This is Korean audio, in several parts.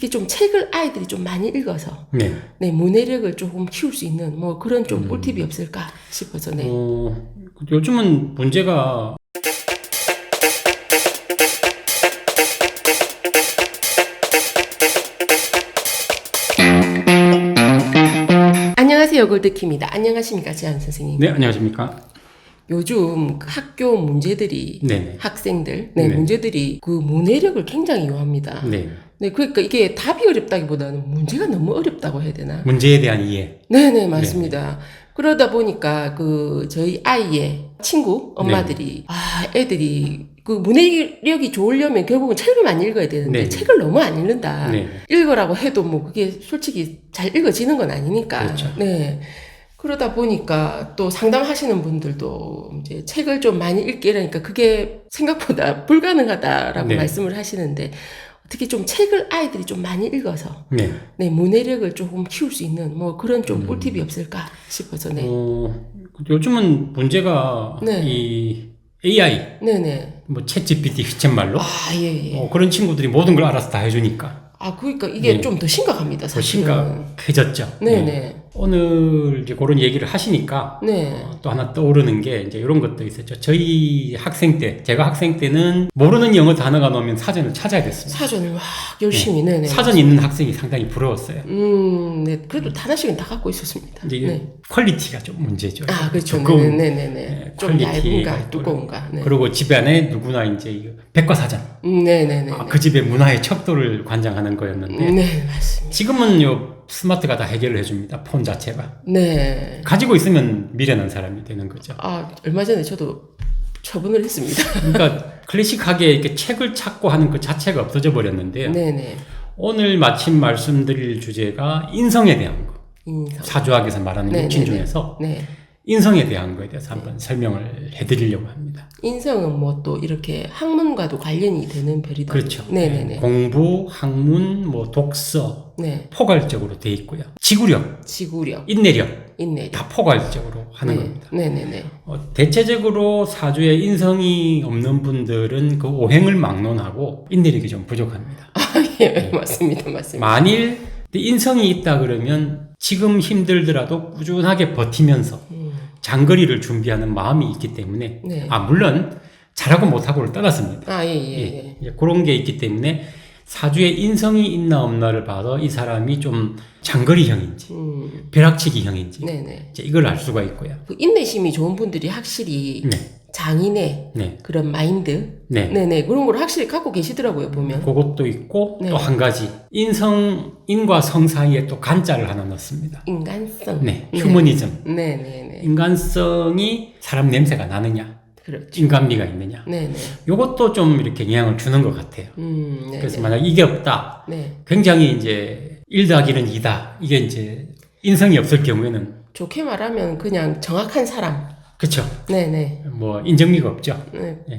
특히 좀 책을 아이들이 좀 많이 읽어서 네. 네, 문해력을 조금 키울 수 있는 뭐 그런 좀 꿀팁이 없을까 싶어서 네. 요즘은 문제가 안녕하세요, 골드키입니다. 안녕하십니까, 지한 선생님. 네, 안녕하십니까? 요즘 학교 문제들이 네네. 학생들 네. 문제들이 그 문해력을 굉장히 요합니다. 네. 네, 그러니까 이게 답이 어렵다기보다는 문제가 너무 어렵다고 해야 되나? 문제에 대한 이해. 네네, 맞습니다. 그러다 보니까 그 저희 아이의 친구 엄마들이 애들이 그 문해력이 좋으려면 결국은 책을 많이 읽어야 되는데 네. 책을 너무 안 읽는다. 네. 읽으라고 해도 뭐 그게 솔직히 잘 읽어지는 건 아니니까. 그렇죠. 네. 그러다 보니까 또 상담하시는 분들도 이제 책을 좀 많이 읽게 이러니까 그게 생각보다 불가능하다라고 네. 말씀을 하시는데 특히 좀 책을 아이들이 좀 많이 읽어서 네. 네, 문해력을 조금 키울 수 있는 뭐 그런 좀 꿀팁이 없을까 싶어서 네. 요즘은 문제가 네. 이 AI, 네네. 뭐 챗GPT 휘쳇말로 예. 그런 친구들이 모든 걸 알아서 다 해주니까 그러니까 이게 네. 좀 더 심각합니다, 더 사실은. 심각해졌죠. 네네. 오늘 이제 그런 얘기를 하시니까 네. 또 하나 떠오르는 게 이제 이런 것도 있었죠. 저희 학생 때, 제가 학생 때는 모르는 영어 단어가 나오면 사전을 찾아야 됐습니다. 사전을 막 열심히, 네네. 사전 있는 학생이 상당히 부러웠어요. 네. 그래도 하나씩은 다 갖고 있었습니다. 이제 네. 퀄리티가 좀 문제죠. 그렇죠. 두꺼운, 네네네. 좀 얇은가, 두꺼운가. 네. 그리고 집 안에 누구나 이제 백과사전. 네네네. 그 집의 문화의 척도를 관장하는 거였는데. 네, 맞습니다. 지금은 스마트가 다 해결을 해줍니다. 폰 자체가. 네. 가지고 있으면 미련한 사람이 되는 거죠. 얼마 전에 저도 처분을 했습니다. 그러니까 클래식하게 이렇게 책을 찾고 하는 그 자체가 없어져 버렸는데요. 네네. 오늘 마침 말씀드릴 주제가 인성에 대한 거. 인성. 사주학에서 말하는 육친 중에서 네. 인성에 대한 거에 대해서 한번 설명을 해드리려고 합니다. 인성은 뭐 또 이렇게 학문과도 관련이 되는 별이다. 그렇죠. 네네네. 공부, 학문, 독서, 네. 포괄적으로 돼 있고요. 지구력, 인내력, 다 포괄적으로 하는 겁니다. 네네네. 대체적으로 사주에 인성이 없는 분들은 그 오행을 막론하고 인내력이 좀 부족합니다. 예, 맞습니다. 만일 인성이 있다 그러면 지금 힘들더라도 꾸준하게 버티면서 장거리를 준비하는 마음이 있기 때문에 네. 물론 잘하고 못하고를 떠났습니다. 예. 그런 게 있기 때문에 사주에 인성이 있나 없나를 봐서 이 사람이 좀 장거리형인지 벼락치기형인지 네네. 이제 이걸 알 수가 있고요. 그 인내심이 좋은 분들이 확실히 장인의 그런 마인드 네네 그런 걸 확실히 갖고 계시더라고요, 보면. 그것도 있고 또 한 가지 인과 성 사이에 또 간자를 하나 넣습니다. 인간성. 휴머니즘. 네네네. 인간성이 사람 냄새가 나느냐, 그렇죠. 인간미가 있느냐. 네네. 요것도 좀 이렇게 영향을 주는 것 같아요. 그래서 만약 이게 없다, 굉장히 이제 1 더하기는 2다. 이게 이제 인성이 없을 경우에는 좋게 말하면 그냥 정확한 사람. 그렇죠. 네네. 인정미가 없죠.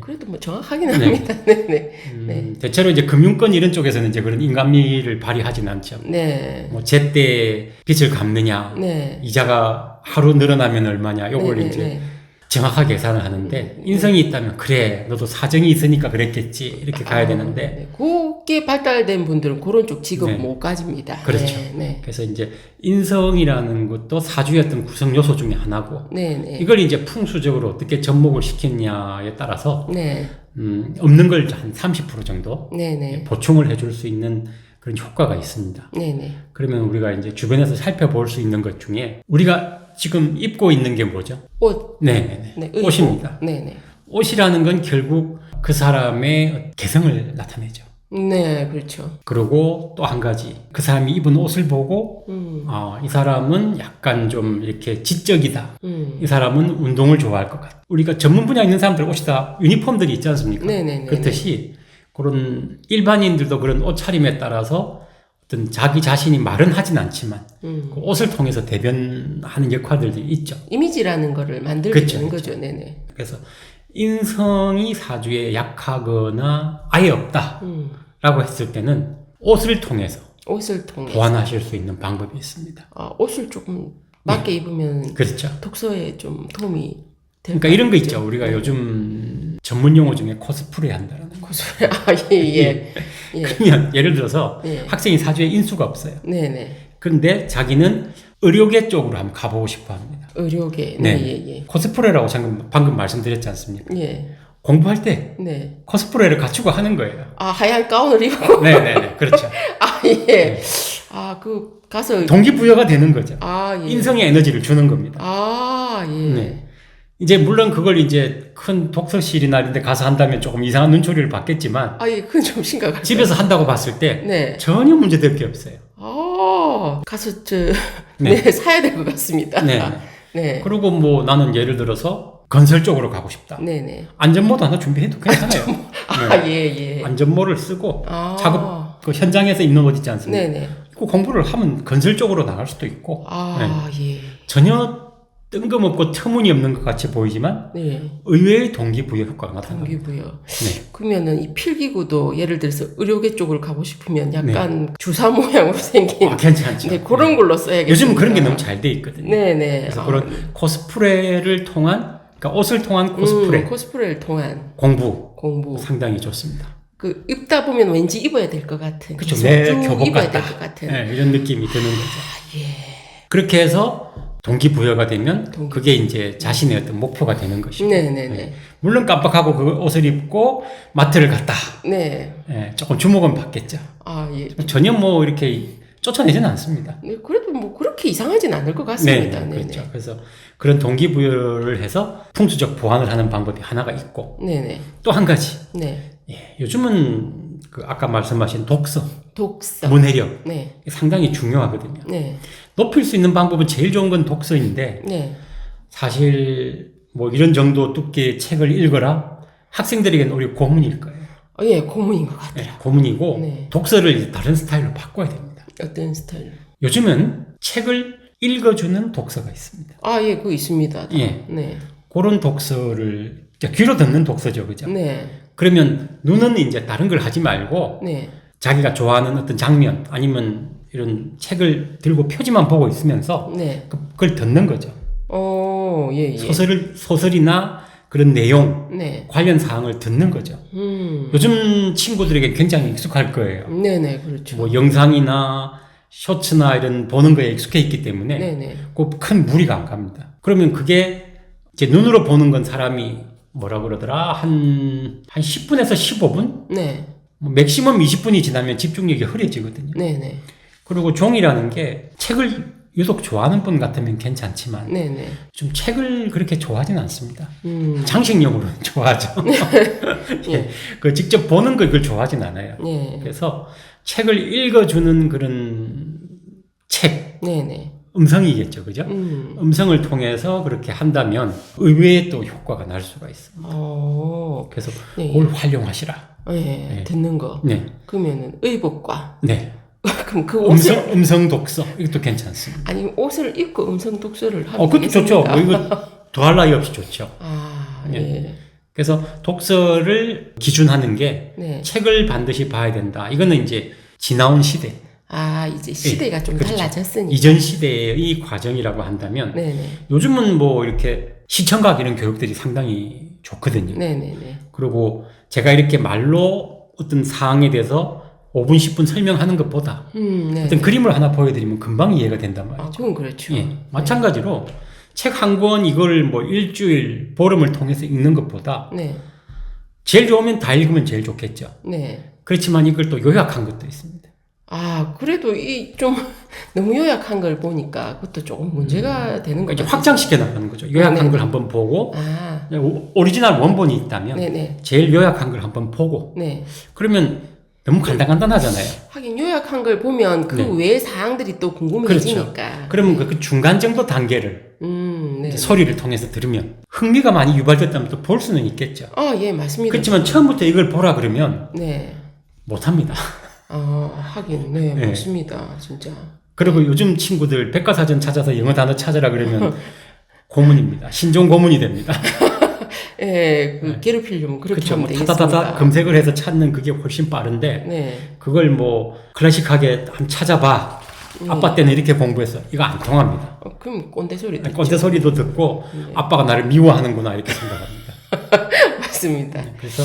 그래도 정확하긴 합니다. 네네. 대체로 이제 금융권 이런 쪽에서는 이제 그런 인간미를 발휘하진 않죠. 제때 빚을 갚느냐, 이자가 하루 늘어나면 얼마냐, 요걸 이제 정확하게 계산을 하는데 인성이 있다면 그래 너도 사정이 있으니까 그랬겠지 이렇게 가야 되는데 그게 발달된 분들은 그런 쪽 직업 못 가집니다. 그렇죠. 그래서 이제 인성이라는 것도 사주의 어떤 구성 요소 중에 하나고 이걸 이제 풍수적으로 어떻게 접목을 시켰냐에 따라서 없는 걸 한 30% 정도 보충을 해줄 수 있는 그런 효과가 있습니다. 그러면 우리가 이제 주변에서 살펴볼 수 있는 것 중에 우리가 지금 입고 있는 게 뭐죠? 옷. 옷입니다. 옷이라는 건 결국 그 사람의 개성을 나타내죠. 네, 그렇죠. 그리고 또 한 가지, 그 사람이 입은 옷을 보고, 이 사람은 약간 좀 이렇게 지적이다. 이 사람은 운동을 좋아할 것 같다. 우리가 전문 분야에 있는 사람들 옷이 다 유니폼들이 있지 않습니까? 그렇듯이 그런 일반인들도 그런 옷차림에 따라서 어떤 자기 자신이 말은 하진 않지만 그 옷을 통해서 대변하는 역할들이 있죠. 이미지라는 거를 만들게 되는 거죠. 네네. 그래서 인성이 사주에 약하거나 아예 없다라고 했을 때는 옷을 통해서 보완하실 수 있는 방법이 있습니다. 옷을 조금 맞게 입으면 그렇죠. 독서에 좀 도움이 될까요? 그러니까 이런 거 있죠. 우리가 요즘 전문 용어 중에 코스프레 한다라는 거. 코스프레. 예. 그러면 예를 들어서 예. 학생이 사주에 인수가 없어요. 네네. 그런데 자기는 의료계 쪽으로 한번 가보고 싶어 합니다. 의료계. 네. 예. 코스프레라고 방금 말씀드렸지 않습니까? 예. 공부할 때 네. 코스프레를 갖추고 하는 거예요. 아, 하얀 가운을 입고. 네네네. 그렇죠. 아, 예. 네. 아, 가서. 동기부여가 되는 거죠. 아, 예. 인성의 에너지를 주는 겁니다. 아, 예. 네. 이제 물론 그걸 이제 큰 독서실이나 이런 데 가서 한다면 조금 이상한 눈초리를 받겠지만 아, 예. 그건 좀 심각하죠. 집에서 한다고 봤을 때 네. 전혀 문제될 게 없어요. 가서 네. 사야 될 것 같습니다. 네. 네. 그리고 뭐 나는 예를 들어서 건설 쪽으로 가고 싶다. 네네. 안전모도 하나 준비해도 괜찮아요. 아, 예. 안전모를 쓰고 아. 작업 그 현장에서 입는 옷 있지 않습니까? 네네. 그 공부를 하면 건설 쪽으로 나갈 수도 있고 아, 예. 전혀 뜬금없고 터무니없는 것 같이 보이지만 네. 의외의 동기부여 효과가 나타납니다. 동기부여. 네. 그러면은 이 필기구도 예를 들어서 의료계 쪽으로 가고 싶으면 약간 주사 모양으로 생긴 괜찮죠. 네, 그런 걸로 써야겠죠. 요즘은 그런 게 너무 잘 돼 있거든요. 네네. 그래서 그런 코스프레를 통한 그러니까 옷을 통한 코스프레 코스프레를 통한 공부 상당히 좋습니다. 그 입다 보면 왠지 입어야 될 것 같은. 그렇죠. 계속 내 쭉 교복 입어야 같다. 될 것 같은. 네, 이런 느낌이 드는 거죠. 아, 예. 그렇게 해서 동기부여가 되면 그게 이제 자신의 어떤 목표가 되는 것이고. 네네네. 물론 깜빡하고 그 옷을 입고 마트를 갔다. 네. 네, 조금 주목은 받겠죠. 아, 예. 전혀 뭐 이렇게 쫓아내지는 않습니다. 네, 그래도 뭐 그렇게 이상하진 않을 것 같습니다. 네, 네네. 그렇죠. 그래서 그런 동기부여를 해서 풍수적 보완을 하는 방법이 하나가 있고 네네. 또 한 가지. 네. 예, 요즘은 그 아까 말씀하신 독서, 문해력 네. 상당히 중요하거든요. 네. 높일 수 있는 방법은 제일 좋은 건 독서인데 네. 사실 뭐 이런 정도 두께의 책을 읽어라 학생들에게는 오히려 고문일 거예요. 예, 고문인 것 같아요. 네, 고문이고 네. 독서를 이제 다른 스타일로 바꿔야 됩니다. 어떤 스타일로? 요즘은 책을 읽어주는 독서가 있습니다. 아, 예, 그거 있습니다. 예. 네. 그런 독서를 귀로 듣는 독서죠, 그죠? 네. 그러면 눈은 이제 다른 걸 하지 말고 네. 자기가 좋아하는 어떤 장면 아니면 이런 책을 들고 표지만 보고 있으면서 네. 그걸 듣는 거죠. 예. 소설이나 그런 내용 네. 관련 사항을 듣는 거죠. 요즘 친구들에게 굉장히 익숙할 거예요. 네네, 그렇죠. 뭐 영상이나 쇼츠나 이런 보는 거에 익숙해 있기 때문에 네네. 그 큰 무리가 안 갑니다. 그러면 그게 이제 눈으로 보는 건 사람이 뭐라 그러더라 한 10분에서 15분? 네. 뭐 맥시멈 20분이 지나면 집중력이 흐려지거든요. 네네. 그리고 종이라는 게 책을 유독 좋아하는 분 같으면 괜찮지만 네네. 좀 책을 그렇게 좋아하진 않습니다. 장식용으로 좋아하죠. 예. 그 직접 보는 걸 그걸 좋아하진 않아요. 예. 그래서 책을 읽어주는 그런 책, 네네. 음성이겠죠, 그죠? 음성을 통해서 그렇게 한다면 의외의 또 효과가 날 수가 있습니다. 그래서 네. 그걸 활용하시라. 예. 네. 듣는 거. 네, 그러면은 의복과. 네. 그럼 그 옷을 음성 독서 이것도 괜찮습니다. 아니 옷을 입고 음성 독서를 하면 그것도 좋죠. 되겠습니까? 뭐 이거 더할 나위 없이 좋죠. 아, 네. 예. 그래서 독서를 기준하는 게 네. 책을 반드시 봐야 된다. 이거는 이제 지나온 시대. 아, 이제 시대가 좀 그렇죠. 달라졌으니까. 이전 시대의 과정이라고 한다면 네네. 요즘은 뭐 이렇게 시청각 이런 교육들이 상당히 좋거든요. 네네네. 그리고 제가 이렇게 말로 어떤 사항에 대해서 5분, 10분 설명하는 것보다 네. 어떤 그림을 하나 보여드리면 금방 이해가 된단 말이에요. 아, 그건 그렇죠. 예, 마찬가지로 책 한 권 이걸 뭐 일주일, 보름을 통해서 읽는 것보다 네. 제일 좋으면 다 읽으면 제일 좋겠죠. 네. 그렇지만 이걸 또 요약한 것도 있습니다. 아, 그래도 이 좀 너무 요약한 걸 보니까 그것도 조금 문제가 되는 그러니까 거죠. 확장시켜 나가는 거죠. 요약한 네네. 걸 한번 보고 아, 오리지널 원본이 있다면 네네. 제일 요약한 걸 한번 보고 네. 그러면 너무 간단하잖아요. 하긴 요약한 걸 보면 그 네. 외의 사항들이 또 궁금해지니까. 그러면 그 중간 정도 단계를 네. 이제 소리를 통해서 들으면 흥미가 많이 유발됐다면 또 볼 수는 있겠죠. 아, 예, 맞습니다. 그렇지만 처음부터 이걸 보라 그러면 네. 못합니다. 하긴, 네, 네. 맞습니다. 진짜. 그리고 요즘 친구들 백과사전 찾아서 영어 단어 찾으라 그러면 고문입니다. 신종 고문이 됩니다. 예, 괴롭히려면 그렇게 그렇죠. 하면 뭐 되겠습니다. 타다타다 검색을 해서 찾는 그게 훨씬 빠른데 네. 그걸 뭐 클래식하게 한번 찾아봐. 아빠 때는 이렇게 공부했어. 이거 안 통합니다. 그럼 꼰대 소리 듣죠. 꼰대 소리도 듣고 네. 아빠가 나를 미워하는구나 이렇게 생각합니다. 맞습니다. 그래서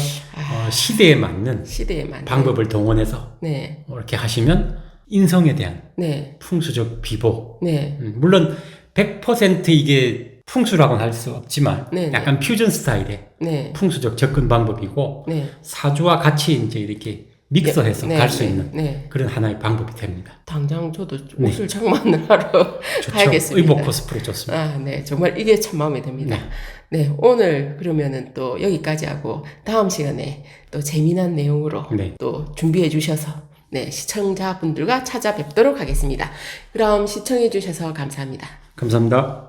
시대에 맞는 시대에 맞는 방법을 동원해서 네. 이렇게 하시면 인성에 대한 네. 풍수적 비보. 네. 물론 100% 이게 풍수라고는 할 수 없지만 네, 약간 퓨전 스타일의 네. 풍수적 접근 방법이고 네. 사주와 같이 이제 이렇게 믹서해서 네, 갈 수 네, 있는 네. 그런 하나의 방법이 됩니다. 당장 저도 네. 옷을 장만을 하러 좋죠. 가야겠습니다. 의복 코스프레 좋습니다. 아, 네. 정말 이게 참 마음에 듭니다. 네. 네. 오늘 그러면은 또 여기까지 하고 다음 시간에 또 재미난 내용으로 네. 또 준비해 주셔서 네. 시청자분들과 찾아뵙도록 하겠습니다. 그럼 시청해 주셔서 감사합니다. 감사합니다.